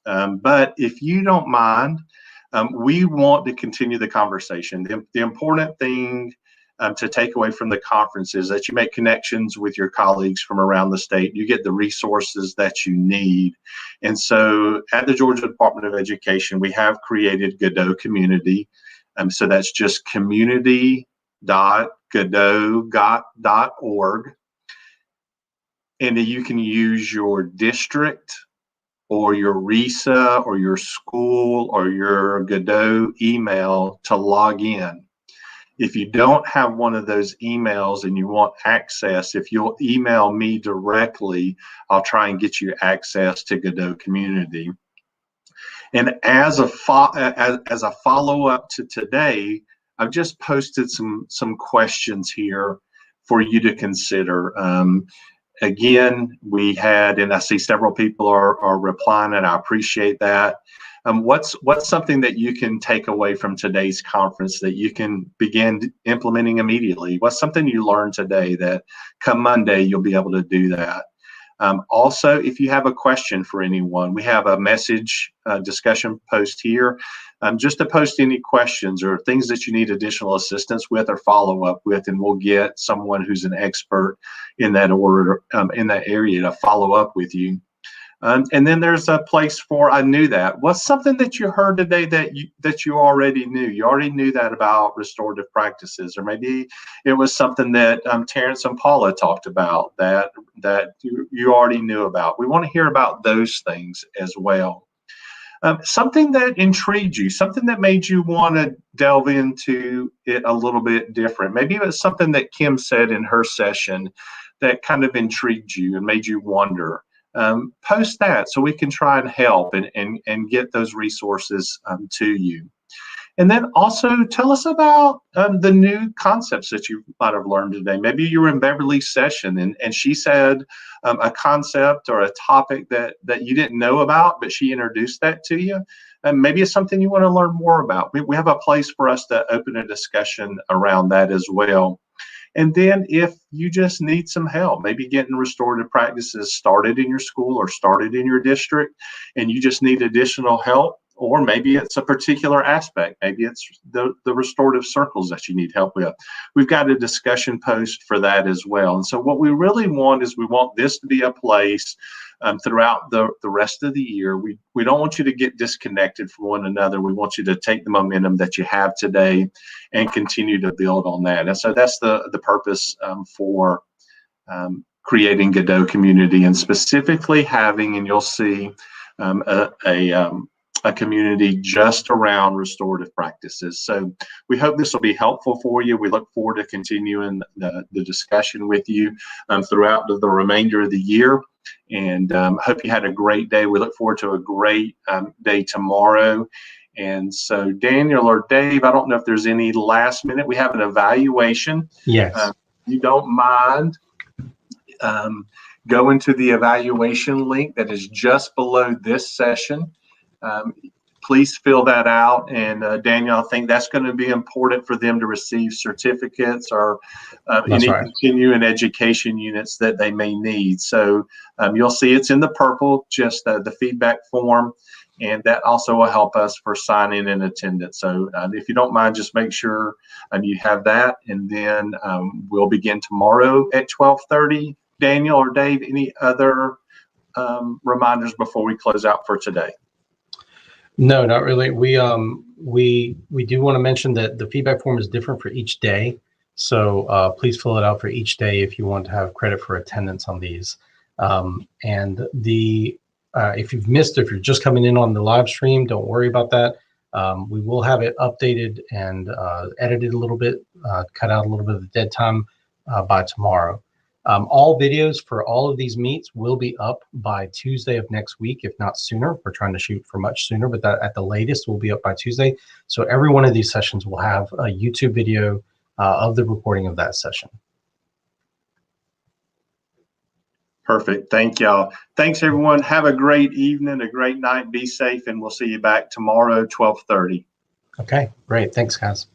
But if you don't mind, we want to continue the conversation. The important thing to take away from the conference is that you make connections with your colleagues from around the state. You get the resources that you need. And so at the Georgia Department of Education, we have created Godot Community. So that's just community.godot.org. And you can use your district or your RESA or your school or your Godot email to log in. If you don't have one of those emails and you want access, if you'll email me directly, I'll try and get you access to Godot Community. And as a follow-up to today, I've just posted some questions here for you to consider. Again, we had, and I see several people are replying, and I appreciate that. What's something that you can take away from today's conference that you can begin implementing immediately? What's something you learned today that come Monday you'll be able to do that? Also, if you have a question for anyone, we have a message discussion post here. Just to post any questions or things that you need additional assistance with or follow up with, and we'll get someone who's an expert in that order, in that area, to follow up with you. And then there's a place for I knew that. What's something that you heard today that you already knew? You already knew that about restorative practices, or maybe it was something that Terrence and Paula talked about that you already knew about. We want to hear about those things as well. Something that intrigued you, something that made you want to delve into it a little bit different. Maybe it was something that Kim said in her session that kind of intrigued you and made you wonder. Post that so we can try and help and get those resources to you. And then also tell us about the new concepts that you might have learned today. Maybe you were in Beverly's session and she said a concept or a topic that you didn't know about, but she introduced that to you. And maybe it's something you want to learn more about. We have a place for us to open a discussion around that as well. And then if you just need some help, maybe getting restorative practices started in your school or started in your district, and you just need additional help, or maybe it's a particular aspect. Maybe it's the restorative circles that you need help with. We've got a discussion post for that as well. And so what we really want is we want this to be a place throughout the rest of the year. We don't want you to get disconnected from one another. We want you to take the momentum that you have today and continue to build on that. And so that's the purpose for creating Godot Community, and specifically having, and you'll see a community just around restorative practices. So we hope this will be helpful for you. We look forward to continuing the discussion with you throughout the remainder of the year. And hope you had a great day. We look forward to a great day tomorrow. And so Daniel or Dave, I don't know if there's any last minute. We have an evaluation. Yes. You don't mind going to the evaluation link that is just below this session. Please fill that out, and Daniel, I think that's going to be important for them to receive certificates or any continuing education units that they may need. So you'll see it's in the purple, just the feedback form, and that also will help us for sign-in and attendance. So if you don't mind, just make sure you have that, and then we'll begin tomorrow at 12:30. Daniel or Dave, any other reminders before we close out for today? No, not really. We do want to mention that the feedback form is different for each day. So please fill it out for each day if you want to have credit for attendance on these. And if you've missed, if you're just coming in on the live stream, don't worry about that. We will have it updated and edited a little bit, cut out a little bit of the dead time by tomorrow. All videos for all of these meets will be up by Tuesday of next week, if not sooner. We're trying to shoot for much sooner, but that at the latest will be up by Tuesday. So every one of these sessions will have a YouTube video of the recording of that session. Perfect. Thank y'all. Thanks, everyone. Have a great evening, a great night. Be safe, and we'll see you back tomorrow, 12:30. Okay, great. Thanks, guys.